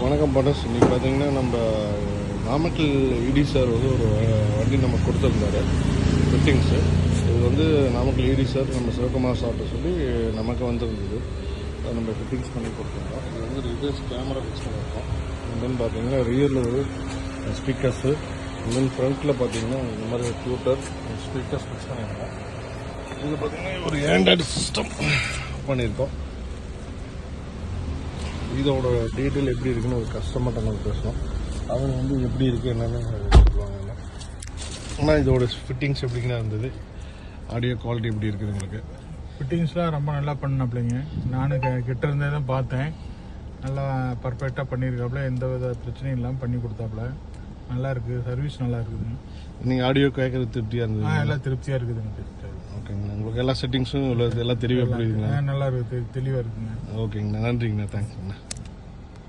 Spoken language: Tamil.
வணக்கம் பட்டஸ். இன்றைக்கி பார்த்தீங்கன்னா நம்ம நாமக்கல் இடி சார் வந்து ஒரு வண்டி நம்ம கொடுத்துருந்தாரு ஃபிட்டிங்ஸு. இது வந்து நாமக்கல் இடி சார் நம்ம சிவகுமார் சார்ட்ட சொல்லி நமக்கு வந்துருந்தது. அதை நம்ம ஃபிட்டிங்ஸ் பண்ணி கொடுத்துருந்தோம். இது வந்து ரிவர்ஸ் கேமரா ஃபிக்ஸ் பண்ணியிருக்கோம். தென் பார்த்தீங்கன்னா ரியரில் ஒரு ஸ்பீக்கர்ஸு, தென் ஃப்ரண்ட்டில் பார்த்தீங்கன்னா இந்த மாதிரி டியூட்டர் ஸ்பீக்கர்ஸ் ஃபிக்ஸ் பண்ணியிருக்கோம். இது பார்த்தீங்கன்னா ஒரு ஆண்ட்ராய்டு சிஸ்டம் பண்ணியிருக்கோம். இதோட டீட்டெயில் எப்படி இருக்குன்னு ஒரு கஸ்டமர்கிட்ட நம்ம பேசணும். அவங்க வந்து எப்படி இருக்குது என்னென்னு சொல்லுவாங்க. ஆனால் இதோட ஃபிட்டிங்ஸ் எப்படிங்கன்னா இருந்தது, ஆடியோ குவாலிட்டி எப்படி இருக்குது உங்களுக்கு? ஃபிட்டிங்ஸ்லாம் ரொம்ப நல்லா பண்ணாப்லைங்க. நானும் கிட்ட இருந்தே தான் பார்த்தேன். நல்லா பர்ஃபெக்டாக பண்ணியிருக்காப்புல, எந்த வித பிரச்சனையும் இல்லாமல் பண்ணி கொடுத்தாப்புல. நல்லா இருக்குது, சர்வீஸ் நல்லா இருக்குதுங்க. நீங்கள் ஆடியோ கேட்குறது திருப்தியாக இருந்தது? எல்லாம் திருப்தியாக இருக்குது எனக்கு. ஓகேங்கண்ணா. உங்களுக்கு எல்லா செட்டிங்ஸும் எல்லாம் தெளிவாக புரியுதுங்களா? நல்லா இருக்குது, தெளிவாக இருக்குங்க. ஓகேங்கண்ணா, நன்றிங்கண்ணா, தேங்க்ஸ்ங்கண்ணா.